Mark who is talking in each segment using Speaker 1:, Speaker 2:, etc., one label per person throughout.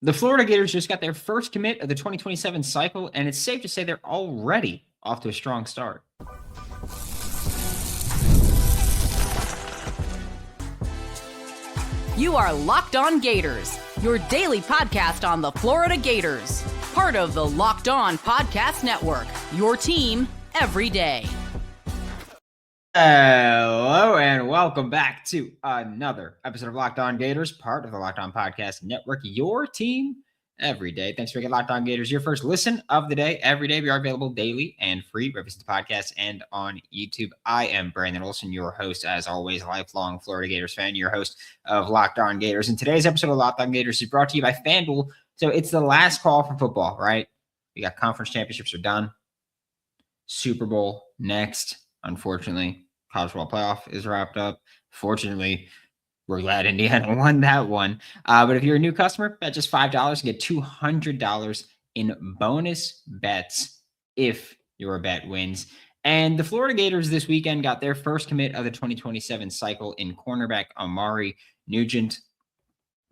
Speaker 1: The Florida Gators just got their first commit of the 2027 cycle, and it's safe to say they're already off to a strong start.
Speaker 2: You are Locked On Gators, your daily podcast on the Florida Gators. Part of the Locked On Podcast Network, your team every day.
Speaker 1: Hello and welcome back to another episode of Locked On Gators, part of the Locked On Podcast Network, your team every day. Thanks for making Locked On Gators your first listen of the day. Every day we are available daily and free, represent the podcast and on YouTube. I am Brandon Olsen, your host, as always, lifelong Florida Gators fan, your host of Locked On Gators. And today's episode of Locked On Gators is brought to you by FanDuel. So it's the last call for football, right? We got conference championships are done. Super Bowl next. Unfortunately, college football playoff is wrapped up. Fortunately, we're glad Indiana won that one. But if you're a new customer, bet just $5 and get $200 in bonus bets if your bet wins. And the Florida Gators this weekend got their first commit of the 2027 cycle in cornerback Amare Nugent,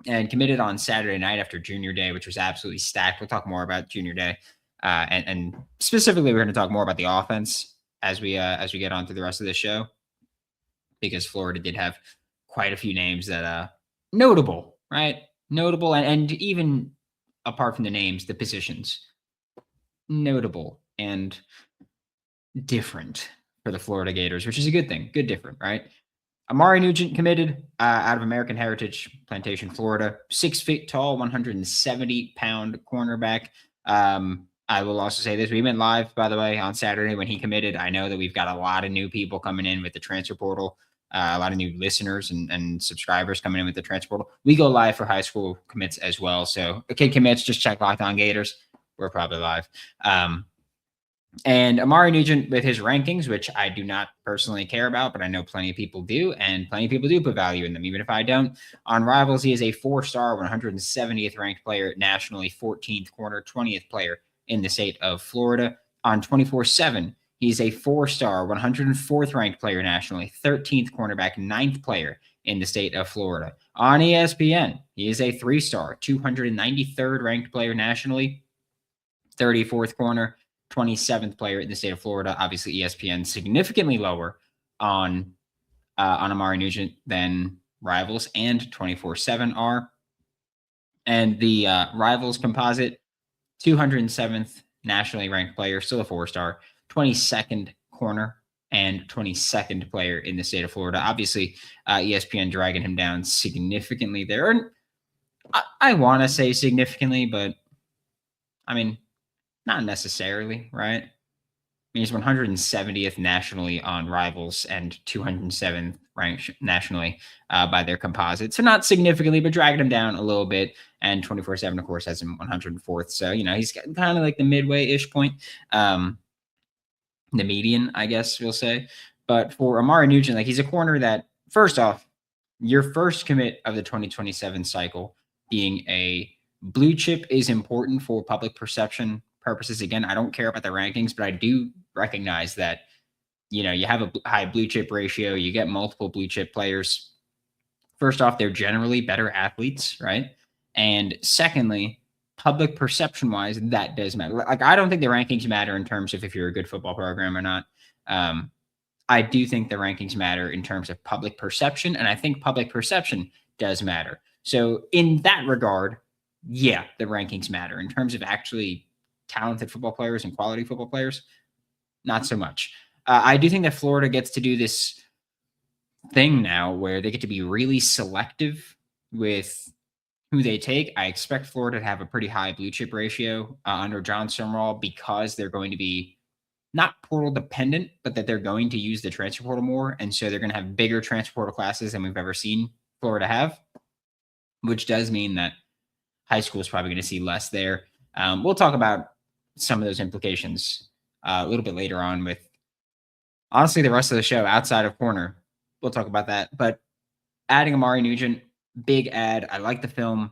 Speaker 1: and committed on Saturday night after Junior Day, which was absolutely stacked. We'll talk more about Junior Day. And specifically, we're going to talk more about the offense as we get on to the rest of the show, because Florida did have quite a few names that notable, right? Notable, and even apart from the names, the positions, notable and different for the Florida Gators, which is a good thing. Good different, right? Amare Nugent committed out of American Heritage Plantation, Florida. 6 feet tall, 170-pound cornerback. I will also say this. We went live, by the way, on Saturday when he committed. I know that we've got a lot of new people coming in with the transfer portal, a lot of new listeners and subscribers coming in with the transfer portal. We go live for high school commits as well. So, a kid commits, just check Locked On Gators. We're probably live. And Amare Nugent with his rankings, which I do not personally care about, but I know plenty of people do, and plenty of people do put value in them, even if I don't. On Rivals, he is a 4-star, 170th ranked player nationally, 14th corner, 20th player in the state of Florida. On 24/7, he's a 4-star, 104th ranked player nationally, 13th cornerback, 9th player in the state of Florida. On ESPN, he is a 3-star, 293rd ranked player nationally, 34th corner, 27th player in the state of Florida. Obviously, ESPN significantly lower on Amare Nugent than Rivals and 24/7 are. And the Rivals composite, 207th nationally ranked player, still a 4-star, 22nd corner, and 22nd player in the state of Florida. Obviously, ESPN dragging him down significantly there. I want to say significantly, but I mean, not necessarily, right? I mean, he's 170th nationally on Rivals and 207th ranked nationally by their composite. So not significantly, but dragging him down a little bit. And 24/7, of course, has him 104th. So, he's kind of like the midway-ish point. The median, I guess we'll say. But for Amare Nugent, he's a corner that, first off, your first commit of the 2027 cycle being a blue chip is important for public perception purposes. Again, I don't care about the rankings, but I do recognize that, you have a high blue chip ratio. You get multiple blue chip players. First off, they're generally better athletes, right? And secondly, public perception wise, that does matter. I don't think the rankings matter in terms of if you're a good football program or not. I do think the rankings matter in terms of public perception, and I think public perception does matter. So in that regard, yeah, the rankings matter. In terms of actually talented football players and quality football players, not so much. I do think that Florida gets to do this thing now where they get to be really selective with who they take. I expect Florida to have a pretty high blue chip ratio under Jon Sumrall, because they're going to be not portal dependent, but that they're going to use the transfer portal more. And so they're going to have bigger transfer portal classes than we've ever seen Florida have, which does mean that high school is probably going to see less there. We'll talk about some of those implications a little bit later on with, honestly, the rest of the show outside of corner. We'll talk about that. But adding Amare Nugent, big add. I like the film.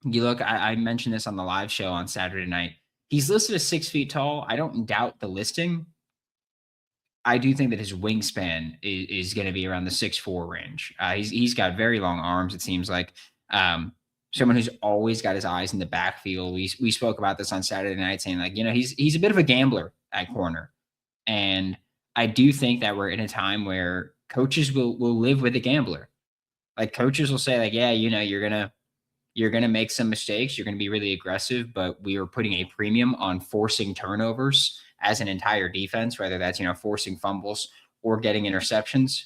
Speaker 1: You look, I mentioned this on the live show on Saturday night. He's listed as 6 feet tall. I don't doubt the listing. I do think that his wingspan is going to be around the 6'4" range. He's got very long arms, it seems like. someone who's always got his eyes in the backfield. We spoke about this on Saturday night, saying like, he's a bit of a gambler at corner, and I do think that we're in a time where coaches will live with a gambler. Like coaches will say like, yeah, you're gonna make some mistakes, you're gonna be really aggressive, but we are putting a premium on forcing turnovers as an entire defense, whether that's forcing fumbles or getting interceptions.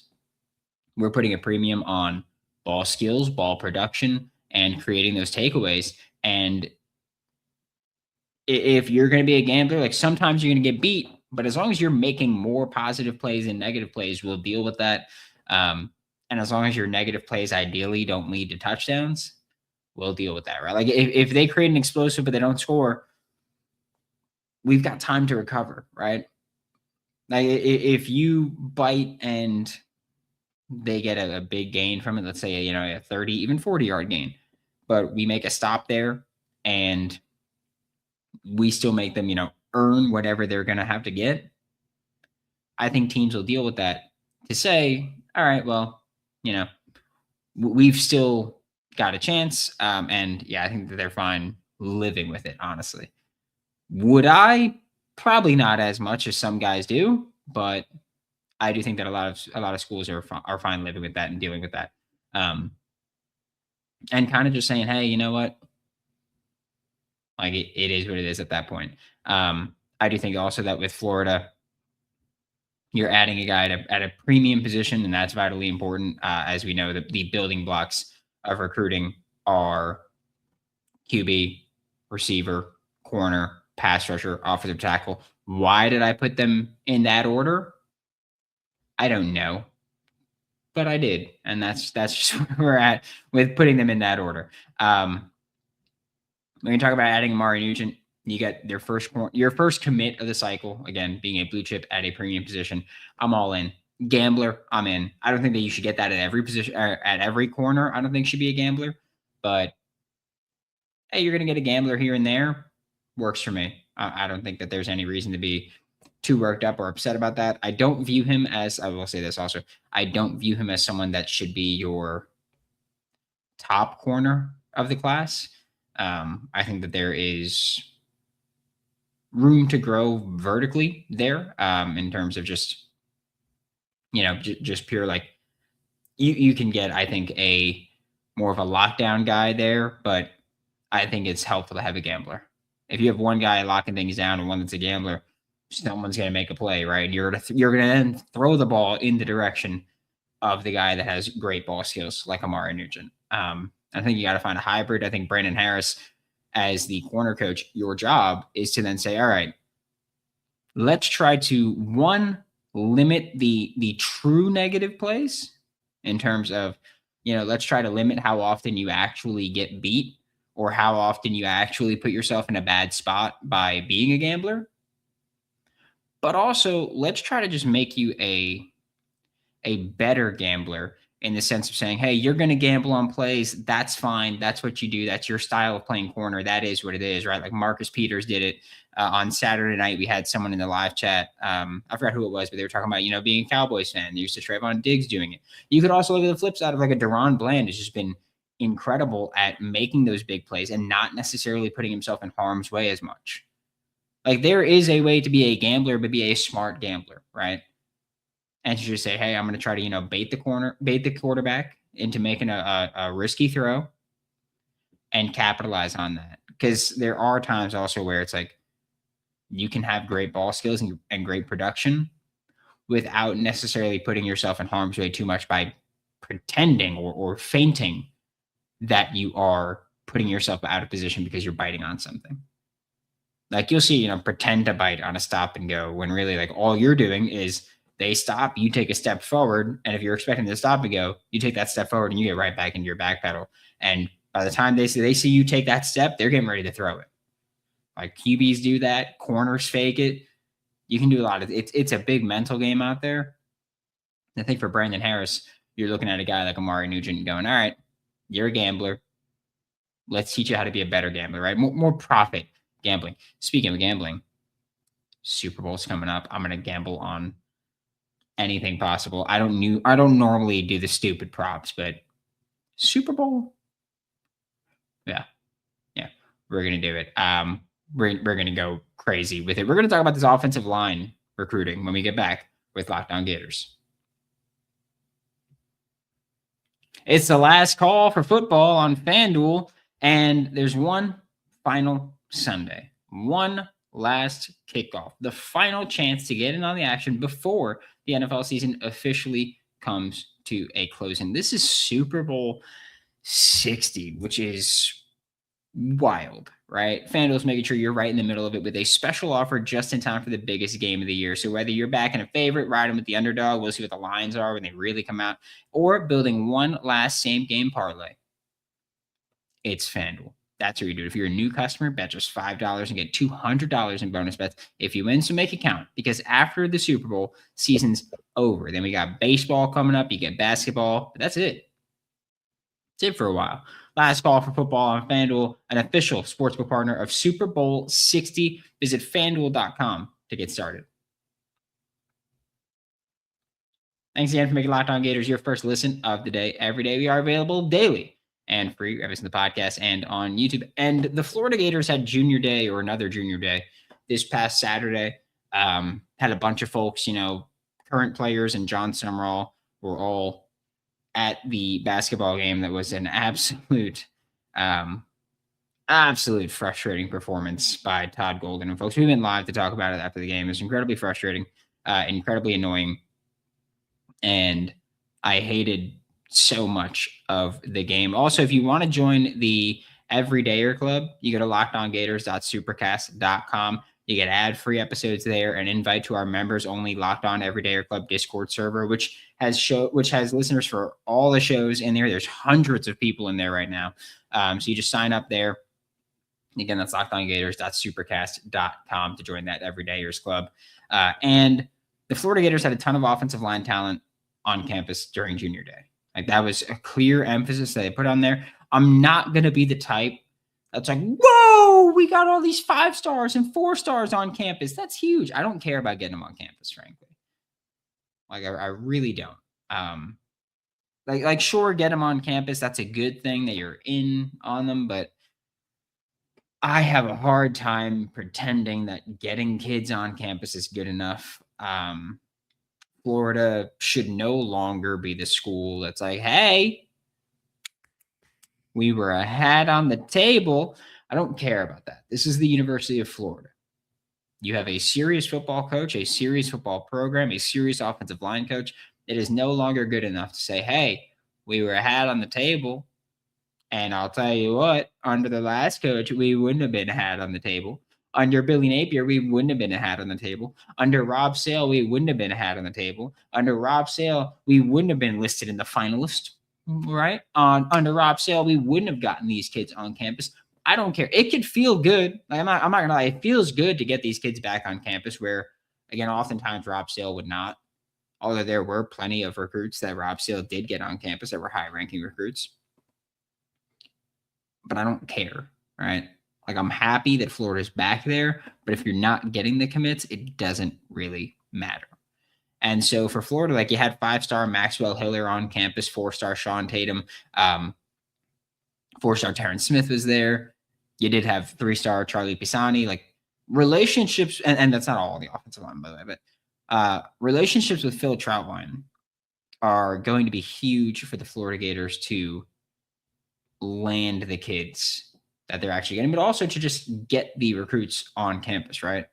Speaker 1: We're putting a premium on ball skills, ball production, and creating those takeaways. And if you're going to be a gambler, like sometimes you're going to get beat, but as long as you're making more positive plays than negative plays, we'll deal with that. And as long as your negative plays ideally don't lead to touchdowns, we'll deal with that, right? Like if they create an explosive but they don't score, we've got time to recover, right? Like if you bite and they get a big gain from it, let's say a 30, even 40-yard gain, but we make a stop there and we still make them earn whatever they're going to have to get. I think teams will deal with that to say, all right, well, we've still got a chance. And yeah, I think that they're fine living with it, honestly. Would I? Probably not as much as some guys do, but I do think that a lot of schools are fine living with that and dealing with that. And kind of just saying, hey, you know what? Like it is what it is at that point. I do think also that with Florida, you're adding a guy at a premium position, and that's vitally important. As we know, the building blocks of recruiting are QB, receiver, corner, pass rusher, offensive tackle. Why did I put them in that order? I don't know, but I did, and that's just where we're at with putting them in that order. When you talk about adding Amare Nugent, you get your first commit of the cycle. Again, being a blue chip at a premium position, I'm all in. Gambler, I'm in. I don't think that you should get that at every position, at every corner. I don't think should be a gambler, but hey, you're going to get a gambler here and there. Works for me. I don't think that there's any reason to be too worked up or upset about that. I don't view him as, I will say this also, I don't view him as someone that should be your top corner of the class. I think that there is room to grow vertically there in terms of just, just pure like you can get, I think, a more of a lockdown guy there, but I think it's helpful to have a gambler. If you have one guy locking things down and one that's a gambler, someone's going to make a play, right? You're going to then throw the ball in the direction of the guy that has great ball skills like Amare Nugent. I think you got to find a hybrid. I think Brandon Harris, as the corner coach, your job is to then say, all right, let's try to limit the true negative plays in terms of, let's try to limit how often you actually get beat or how often you actually put yourself in a bad spot by being a gambler. But also, let's try to just make you a better gambler in the sense of saying, hey, you're going to gamble on plays. That's fine. That's what you do. That's your style of playing corner. That is what it is, right? Like Marcus Peters did it on Saturday night. We had someone in the live chat. I forgot who it was, but they were talking about, being a Cowboys fan. They used to Trayvon Diggs doing it. You could also look at the flip side of like a Deron Bland has just been incredible at making those big plays and not necessarily putting himself in harm's way as much. Like there is a way to be a gambler, but be a smart gambler, right? And to just say, hey, I'm going to try to, bait the quarterback into making a risky throw and capitalize on that. Because there are times also where it's like you can have great ball skills and great production without necessarily putting yourself in harm's way too much by pretending or feinting that you are putting yourself out of position because you're biting on something. Like you'll see, pretend to bite on a stop and go when really like all you're doing is they stop, you take a step forward. And if you're expecting the stop to go, you take that step forward and you get right back into your back pedal. And by the time they see you take that step, they're getting ready to throw it. Like QBs do that, corners fake it. You can do a lot of it. It's a big mental game out there. I think for Brandon Harris, you're looking at a guy like Amare Nugent going, all right, you're a gambler. Let's teach you how to be a better gambler, right? More profit gambling. Speaking of gambling, Super Bowl's coming up. I'm going to gamble on anything possible. I don't normally do the stupid props, but Super Bowl, we're going to do it. We're going to go crazy with it. We're going to talk about this offensive line recruiting when we get back with Locked On Gators. It's the last call for football on FanDuel, and there's one final Sunday, one last kickoff, the final chance to get in on the action before the NFL season officially comes to a close. And this is Super Bowl 60, which is wild, right? FanDuel's making sure you're right in the middle of it with a special offer just in time for the biggest game of the year. So whether you're backing a favorite, riding with the underdog, we'll see what the lines are when they really come out, or building one last same game parlay, it's FanDuel. That's what you do. If you're a new customer, bet just $5 and get $200 in bonus bets if you win. So make it count, because after the Super Bowl, season's over. Then we got baseball coming up. You get basketball. But that's it. That's it for a while. Last call for football on FanDuel, an official sportsbook partner of Super Bowl 60. Visit FanDuel.com to get started. Thanks again for making Locked On Gators your first listen of the day. Every day we are available daily and free, every single podcast and on YouTube. And the Florida Gators had junior day, or another junior day, this past Saturday. Had a bunch of folks, current players and Jon Sumrall were all at the basketball game. That was an absolute frustrating performance by Todd Golden. And folks, we went live to talk about it after the game. It was incredibly frustrating, incredibly annoying. And I hated so much of the game. Also, if you want to join the Everydayer Club, you go to lockedongators.supercast.com. You get ad-free episodes there, and invite to our members-only Locked On Everydayer Club Discord server, which has listeners for all the shows in there. There's hundreds of people in there right now. So you just sign up there. Again, that's lockedongators.supercast.com to join that Everydayers Club. And the Florida Gators had a ton of offensive line talent on campus during junior day. Like, that was a clear emphasis that they put on there. I'm not going to be the type that's like, whoa, we got all these 5 stars and 4 stars on campus. That's huge. I don't care about getting them on campus, frankly. Like, I really don't. Sure, get them on campus. That's a good thing that you're in on them, but I have a hard time pretending that getting kids on campus is good enough. Florida should no longer be the school that's like, hey, we were ahead on the table. I don't care about that. This is the University of Florida. You have a serious football coach, a serious football program, a serious offensive line coach. It is no longer good enough to say, hey, we were ahead on the table. And I'll tell you what, under the last coach, we wouldn't have been ahead on the table. Under Billy Napier, we wouldn't have been ahead on the table. Under Rob Sale, we wouldn't have been ahead on the table. Under Rob Sale, we wouldn't have been listed in the finalist, right? Under Rob Sale, we wouldn't have gotten these kids on campus. I don't care. It could feel good. Like, I'm not gonna lie. It feels good to get these kids back on campus, where, again, oftentimes Rob Sale would not. Although there were plenty of recruits that Rob Sale did get on campus that were high-ranking recruits. But I don't care, right? Like, I'm happy that Florida's back there, but if you're not getting the commits, it doesn't really matter. And so for Florida, like, you had 5-star Maxwell Hiller on campus, 4-star Sean Tatum, 4-star Terrance Smith was there. You did have 3-star Charlie Pisani. Like, relationships, and that's not all the offensive line, by the way, but relationships with Phil Trautwein are going to be huge for the Florida Gators to land the kids that they're actually getting, but also to just get the recruits on campus, right?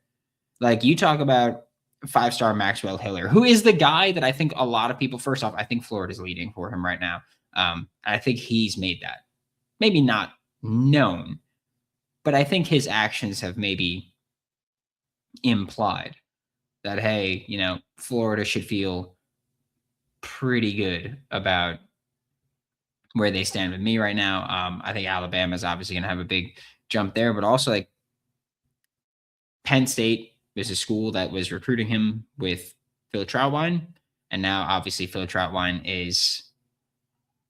Speaker 1: Like, you talk about 5-star Maxwell Hiller, who is the guy that I think a lot of people, first off, I think Florida's leading for him right now. I think he's made that, maybe not known, but I think his actions have maybe implied that, hey, Florida should feel pretty good about where they stand with me right now. I think Alabama is obviously going to have a big jump there, but also, like, Penn State is a school that was recruiting him with Phil Trautwein, and now obviously Phil Trautwein is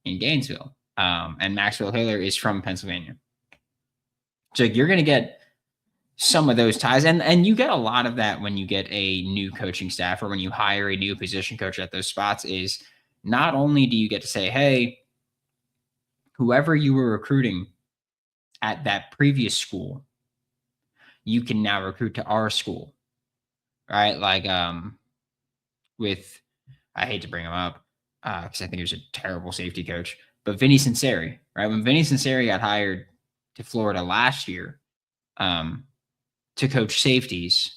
Speaker 1: in Gainesville, and Maxwell Hiller is from Pennsylvania. So you're going to get some of those ties, and you get a lot of that when you get a new coaching staff, or when you hire a new position coach at those spots. Is not only do you get to say, hey, whoever you were recruiting at that previous school, you can now recruit to our school, right? Like with, I hate to bring him up because I think he was a terrible safety coach, but Vinny Sinceri, right? When Vinny Sinceri got hired to Florida last year to coach safeties,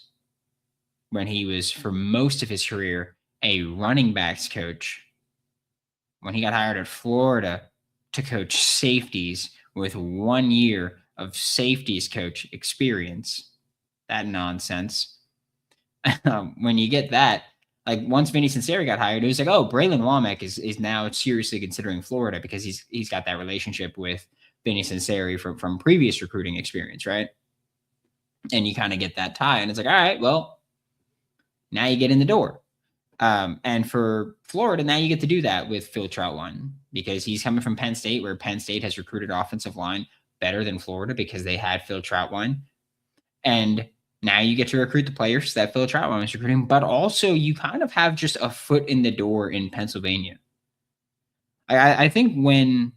Speaker 1: when he was for most of his career a running backs coach, when he got hired at Florida to coach safeties with 1 year of safeties coach experience, that nonsense. When you get that, like once Vinny Sinceri got hired, it was like, oh, Braylon Womack is now seriously considering Florida because he's got that relationship with Vinny Sinceri from previous recruiting experience, right? And you kind of get that tie, and it's like, all right, well, now you get in the door. And for Florida, now you get to do that with Phil Trautwein because he's coming from Penn State, where Penn State has recruited offensive line better than Florida because they had Phil Trautwein. And now you get to recruit the players that Phil Trautwein was recruiting, but also you kind of have just a foot in the door in Pennsylvania. I think when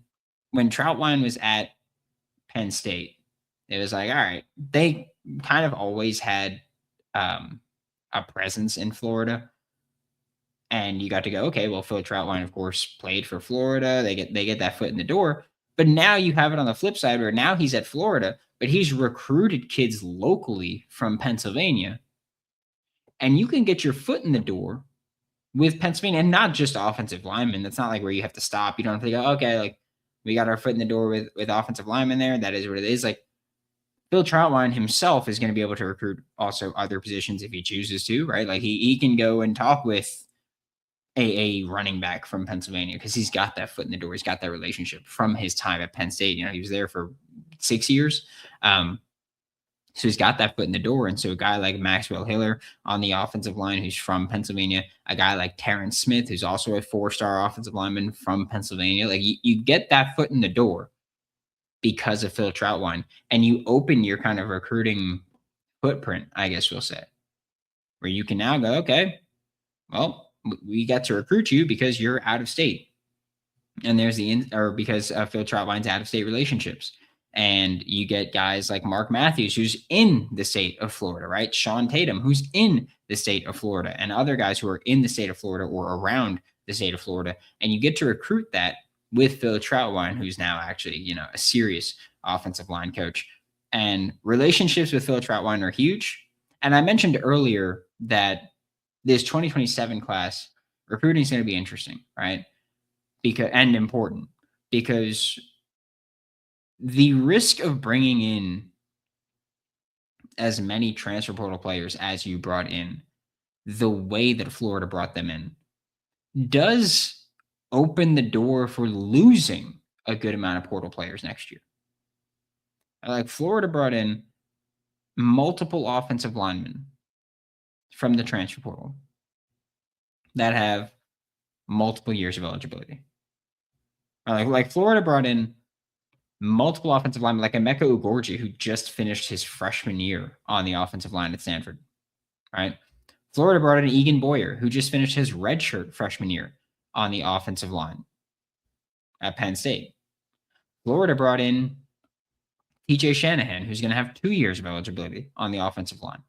Speaker 1: Trautwein was at Penn State, it was like, all right, they kind of always had a presence in Florida. And you got to go, okay, well, Phil Trautwein, of course, played for Florida. They get that foot in the door. But now you have it on the flip side where now he's at Florida, but he's recruited kids locally from Pennsylvania. And you can get your foot in the door with Pennsylvania, and not just offensive linemen. That's not like where you have to stop. You don't have to go, okay, like we got our foot in the door with offensive linemen there. That is what it is. Like Phil Trautwein himself is going to be able to recruit also other positions if he chooses to, right? Like he can go and talk with a running back from Pennsylvania because he's got that foot in the door. He's got that relationship from his time at Penn State. You know, he was there for 6 years. So he's got that foot in the door. And so a guy like Maxwell Hiller on the offensive line, who's from Pennsylvania, a guy like Terrance Smith, who's also a 4-star offensive lineman from Pennsylvania, like you get that foot in the door because of Phil Trautwein, and you open your kind of recruiting footprint, I guess we'll say, where you can now go, okay, well, we got to recruit you because you're out of state. And there's because Phil Trautwein's out of state relationships. And you get guys like Mark Matthews, who's in the state of Florida, right? Sean Tatum, who's in the state of Florida, and other guys who are in the state of Florida or around the state of Florida. And you get to recruit that with Phil Trautwein, who's now actually, you know, a serious offensive line coach. And relationships with Phil Trautwein are huge. And I mentioned earlier that this 2027 class recruiting is going to be interesting, right? And important, because the risk of bringing in as many transfer portal players as you brought in, the way that Florida brought them in, does open the door for losing a good amount of portal players next year. Like Florida brought in multiple offensive linemen from the transfer portal that have multiple years of eligibility. Like Florida brought in multiple offensive linemen, like Emeka Ugorji, who just finished his freshman year on the offensive line at Stanford, right? Florida brought in Egan Boyer, who just finished his redshirt freshman year on the offensive line at Penn State. Florida brought in TJ Shanahan, who's going to have 2 years of eligibility on the offensive line.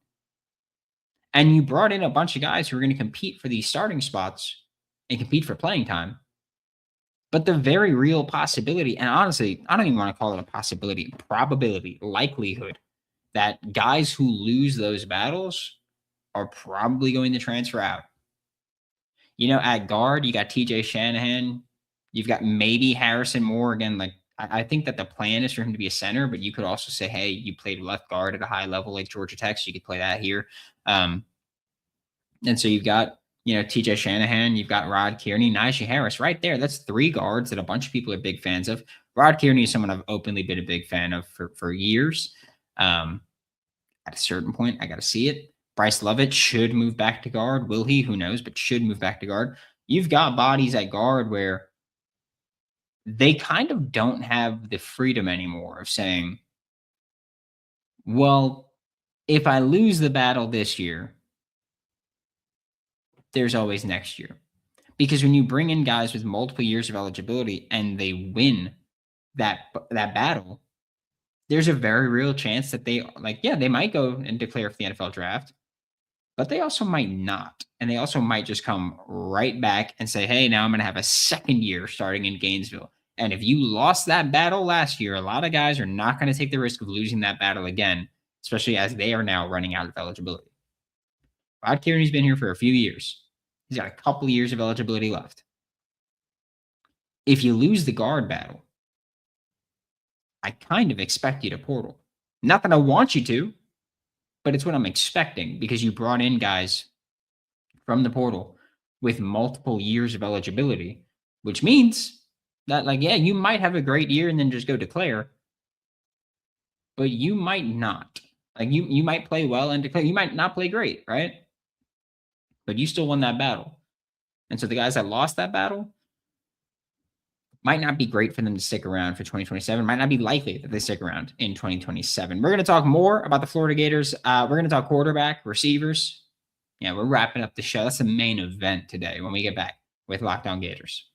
Speaker 1: And you brought in a bunch of guys who are going to compete for these starting spots and compete for playing time. But the very real possibility, and honestly, I don't even want to call it a possibility, probability, likelihood that guys who lose those battles are probably going to transfer out. You know, at guard, you got TJ Shanahan. You've got maybe Harrison Moore. Again, like I think that the plan is for him to be a center, but you could also say, hey, you played left guard at a high level like Georgia Tech, so you could play that here. And so you've got, you know, TJ Shanahan, you've got Rod Kearney, Najee Harris right there. That's 3 guards that a bunch of people are big fans of. Rod Kearney is someone I've openly been a big fan of for years. At a certain point, I got to see it. Bryce Lovett should move back to guard. Will he? Who knows, but should move back to guard. You've got bodies at guard where they kind of don't have the freedom anymore of saying, well, if I lose the battle this year, there's always next year. Because when you bring in guys with multiple years of eligibility and they win that battle, there's a very real chance that they might go and declare for the NFL draft, but they also might not. And they also might just come right back and say, hey, now I'm going to have a second year starting in Gainesville. And if you lost that battle last year, a lot of guys are not going to take the risk of losing that battle again, especially as they are now running out of eligibility. Rod Kearney's been here for a few years. He's got a couple years of eligibility left. If you lose the guard battle, I kind of expect you to portal. Not that I want you to, but it's what I'm expecting because you brought in guys from the portal with multiple years of eligibility, which means that, you might have a great year and then just go declare, but you might not. You might play well and declare. You might not play great, right? But you still won that battle. And so the guys that lost that battle might not be great for them to stick around for 2027. Might not be likely that they stick around in 2027. We're going to talk more about the Florida Gators. We're going to talk quarterback, receivers. Yeah, we're wrapping up the show. That's the main event today when we get back with Locked On Gators.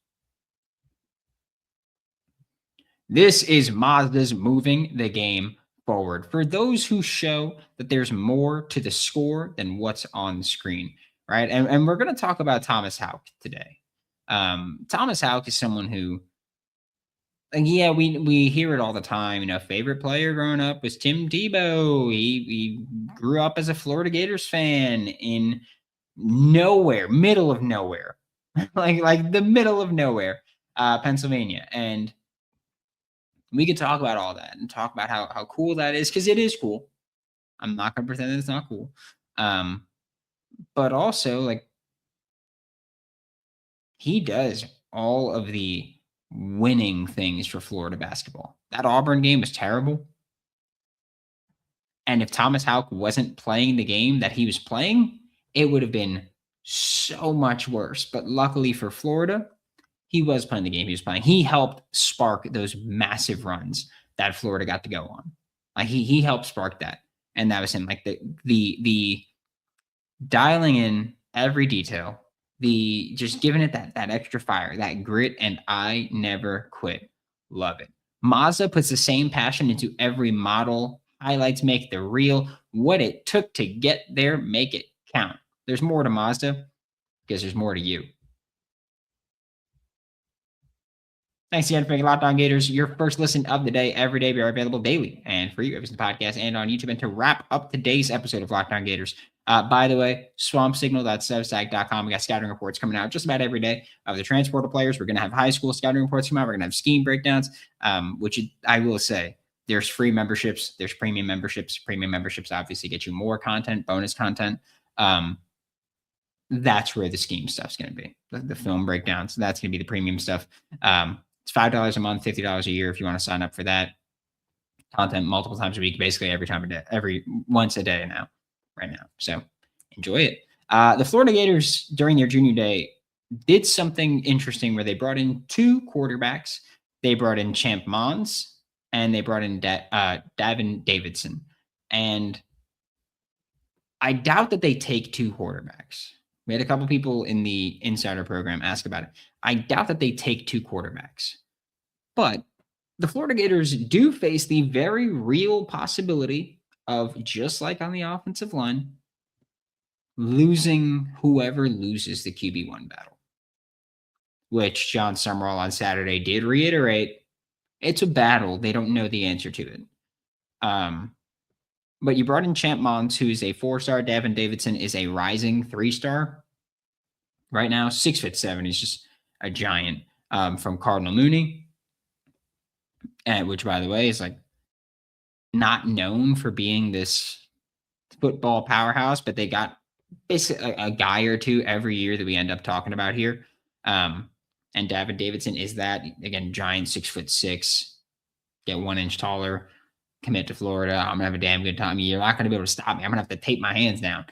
Speaker 1: This is Mazda's moving the game forward. For those who show that there's more to the score than what's on the screen, right? And we're going to talk about Thomas Haugh today. Thomas Haugh is someone who, we hear it all the time. Favorite player growing up was Tim Tebow. He grew up as a Florida Gators fan in nowhere, middle of nowhere, like the middle of nowhere, Pennsylvania. And we could talk about all that and talk about how cool that is, because it is cool. I'm not going to pretend that it's not cool. But also, he does all of the winning things for Florida basketball. That Auburn game was terrible. And if Thomas Haugh wasn't playing the game that he was playing, it would have been so much worse. But luckily for Florida, he was playing the game he was playing. He helped spark those massive runs that Florida got to go on. He helped spark that. And that was him. The dialing in every detail, the just giving it that extra fire, that grit, and I never quit. Love it. Mazda puts the same passion into every model. Highlights make the reel. What it took to get there, make it count. There's more to Mazda because there's more to you. Thanks again for making Locked On Gators your first listen of the day. Every day we are available daily and free every single podcast and on YouTube. And to wrap up today's episode of Locked On Gators, by the way, swampsignal.substack.com. We got scouting reports coming out just about every day of the transfer players. We're going to have high school scouting reports come out. We're going to have scheme breakdowns, which I will say, there's free memberships. There's premium memberships. Premium memberships obviously get you more content, bonus content. That's where the scheme stuff's going to be. The film breakdowns. That's going to be the premium stuff. It's $5 a month, $50 a year if you want to sign up for that. Content multiple times a week, basically once a day now, right now. So enjoy it. The Florida Gators, during their junior day, did something interesting where they brought in two quarterbacks. They brought in Champ Monds and they brought in Davin Davidson. And I doubt that they take two quarterbacks. We had a couple people in the insider program ask about it. I doubt that they take two quarterbacks. But the Florida Gators do face the very real possibility of, just like on the offensive line, losing whoever loses the QB1 battle, which Jon Sumrall on Saturday did reiterate. It's a battle. They don't know the answer to it. But you brought in Champ Monds, who's a 4-star. Davin Davidson is a rising 3-star right now, 6'7". He's just a giant from Cardinal Mooney, which, by the way, is not known for being this football powerhouse, but they got basically a guy or two every year that we end up talking about here. And Davin Davidson is that, again, giant, 6'6", get 1 inch taller, commit to Florida. I'm gonna have a damn good time. You're not gonna be able to stop me. I'm gonna have to tape my hands down.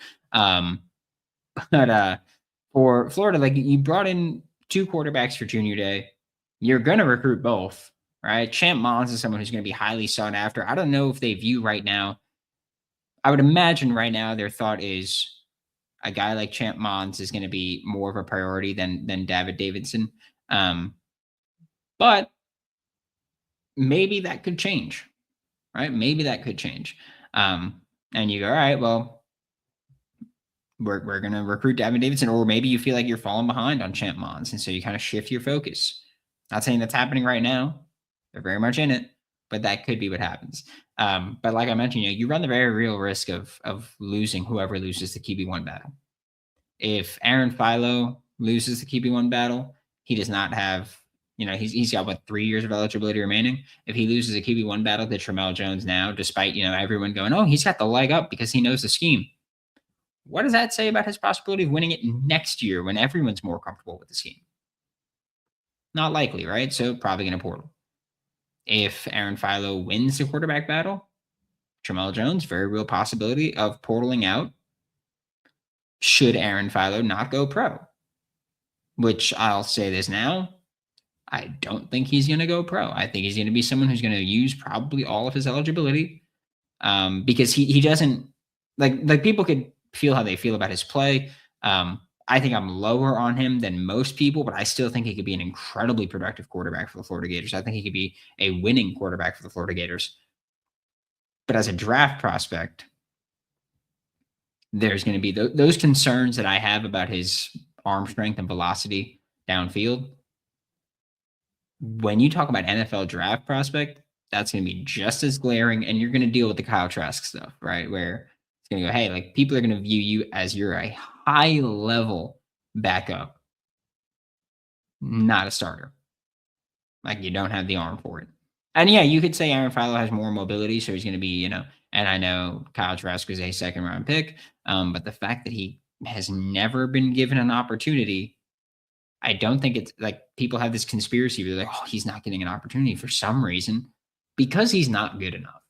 Speaker 1: But for Florida, you brought in two quarterbacks for junior day. You're gonna recruit both, right? Champ Monds is someone who's gonna be highly sought after. I don't know if they view right now. I would imagine right now their thought is a guy like Champ Monds is going to be more of a priority than Davin Davidson. But maybe that could change. right? Maybe that could change. And you go, all right, well, we're going to recruit Davin Davidson, or maybe you feel like you're falling behind on Champ Monds. And so you kind of shift your focus. Not saying that's happening right now. They're very much in it, but that could be what happens. But like I mentioned, you run the very real risk of losing whoever loses the QB1 battle. If Aaron Philo loses the QB1 battle, he does not have, he's got what, 3 years of eligibility remaining. If he loses a QB1 battle to Tramel Jones now, despite, everyone going, oh, he's got the leg up because he knows the scheme. What does that say about his possibility of winning it next year when everyone's more comfortable with the scheme? Not likely, right? So probably going to portal. If Aaron Philo wins the quarterback battle, Tramel Jones, very real possibility of portaling out should Aaron Philo not go pro. Which I'll say this now, I don't think he's going to go pro. I think he's going to be someone who's going to use probably all of his eligibility because he doesn't, like people could feel how they feel about his play. I think I'm lower on him than most people, but I still think he could be an incredibly productive quarterback for the Florida Gators. I think he could be a winning quarterback for the Florida Gators. But as a draft prospect, there's going to be those concerns that I have about his arm strength and velocity downfield. When you talk about NFL draft prospect, that's going to be just as glaring, and you're going to deal with the Kyle Trask stuff, right? Where it's going to go, hey, like people are going to view you as you're a high level backup, not a starter. Like you don't have the arm for it. And yeah, you could say Aaron Philo has more mobility, so he's going to be, and I know Kyle Trask was a second round pick, but the fact that he has never been given an opportunity, I don't think it's like people have this conspiracy where they're like, oh, he's not getting an opportunity for some reason because he's not good enough.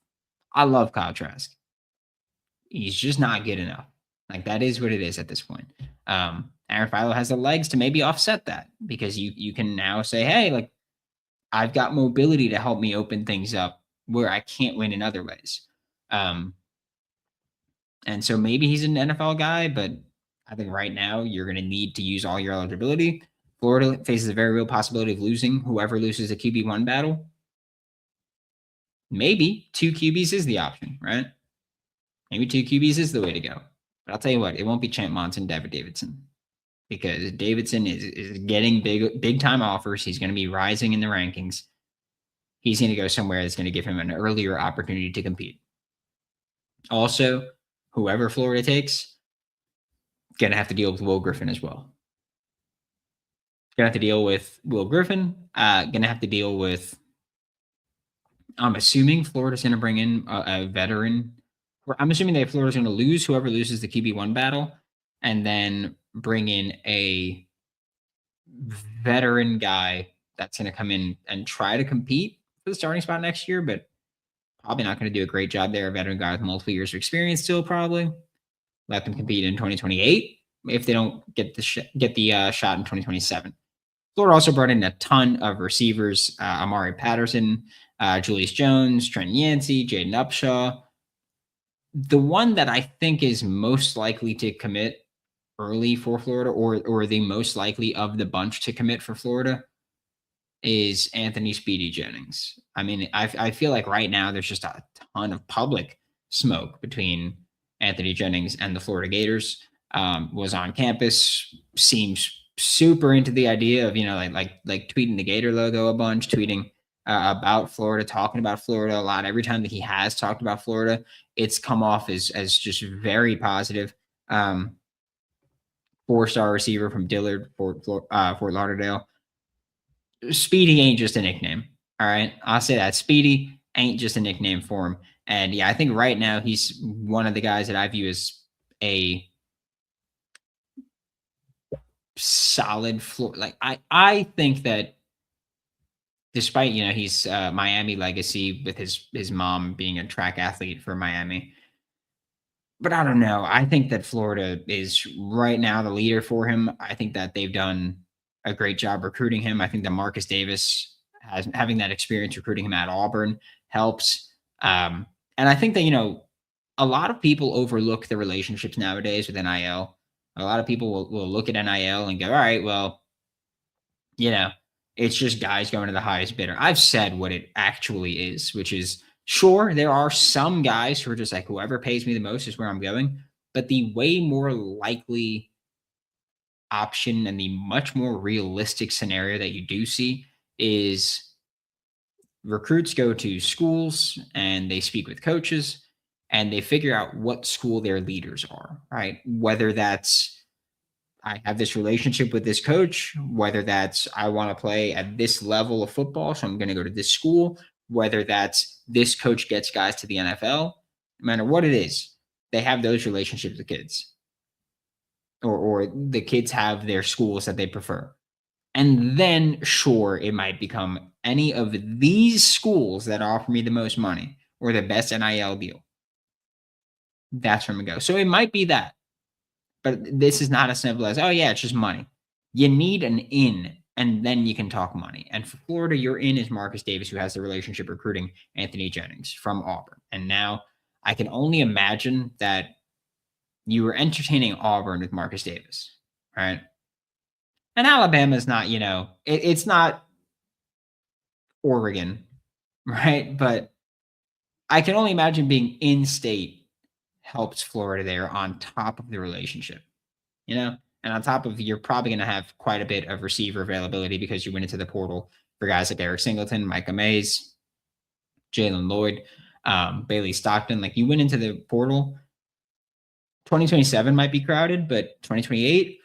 Speaker 1: I love Kyle Trask. He's just not good enough. Like that is what it is at this point. Aaron Philo has the legs to maybe offset that because you can now say, hey, like I've got mobility to help me open things up where I can't win in other ways. And so maybe he's an NFL guy, but I think right now you're going to need to use all your eligibility. Florida faces a very real possibility of losing whoever loses the QB1 battle. Maybe 2 QBs is the option, right? Maybe 2 QBs is the way to go. But I'll tell you what, it won't be Champ Monds and Davidson because Davidson is getting big time offers. He's going to be rising in the rankings. He's going to go somewhere that's going to give him an earlier opportunity to compete. Also, whoever Florida takes, going to have to deal with Will Griffin as well. Going to have to deal with Will Griffin. Going to have to deal with, I'm assuming Florida's going to bring in a veteran. I'm assuming that Florida's going to lose whoever loses the QB1 battle and then bring in a veteran guy that's going to come in and try to compete for the starting spot next year, but probably not going to do a great job there. A veteran guy with multiple years of experience still probably. Let them compete in 2028 if they don't get the shot in 2027. Florida also brought in a ton of receivers, Amari Patterson, Julius Jones, Trent Yancey, Jaden Upshaw. The one that I think is most likely to commit early for Florida or the most likely of the bunch to commit for Florida is Anthony Speedy Jennings. I mean, I feel like right now there's just a ton of public smoke between Anthony Jennings and the Florida Gators. Was on campus, seems super into the idea of, like tweeting the Gator logo a bunch, tweeting about Florida, talking about Florida a lot. Every time that he has talked about Florida, it's come off as just very positive. 4-star receiver from Dillard, Fort Lauderdale. Speedy ain't just a nickname. All right. I'll say that. Speedy ain't just a nickname for him. And yeah, I think right now he's one of the guys that I view as a solid floor. Like I think that despite, he's Miami legacy with his mom being a track athlete for Miami. But I don't know. I think that Florida is right now the leader for him. I think that they've done a great job recruiting him. I think that Marcus Davis having that experience recruiting him at Auburn helps. And I think that, a lot of people overlook the relationships nowadays with NIL. A lot of people will look at NIL and go, all right, well, it's just guys going to the highest bidder. I've said what it actually is, which is Sure, there are some guys who are just like, whoever pays me the most is where I'm going. But the way more likely option and the much more realistic scenario that you do see is recruits go to schools and they speak with coaches and they figure out what school their leaders are, right? Whether that's I have this relationship with this coach, whether that's I want to play at this level of football, so I'm going to go to this school, whether that's this coach gets guys to the NFL, no matter what it is, they have those relationships with kids, or the kids have their schools that they prefer. And then, sure, it might become any of these schools that offer me the most money or the best NIL deal. That's where I'm going to go. So it might be that. But this is not as simple as, oh, yeah, it's just money. You need an in, and then you can talk money. And for Florida, your in is Marcus Davis, who has the relationship recruiting Anthony Jennings from Auburn. And now I can only imagine that you were entertaining Auburn with Marcus Davis, right? And Alabama is not, it's not Oregon, right? But I can only imagine being in state helps Florida there on top of the relationship, and on top of you're probably going to have quite a bit of receiver availability because you went into the portal for guys like Eric Singleton, Micah Mays, Jalen Lloyd, Bailey Stockton. Like you went into the portal. 2027 might be crowded, but 2028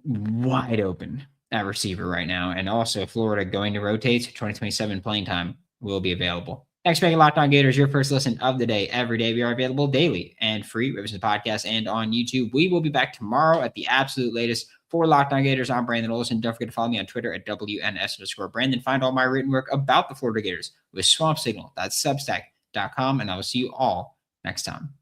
Speaker 1: wide open at receiver right now. And also Florida going to rotate. 2027 playing time will be available. Thanks for making Locked On Gators your first listen of the day. Every day we are available daily and free, whether it's the podcast and on YouTube. We will be back tomorrow at the absolute latest for Locked On Gators. I'm Brandon Olsen. Don't forget to follow me on Twitter at WNS_Brandon. Find all my written work about the Florida Gators with swampsignal.substack.com, and I will see you all next time.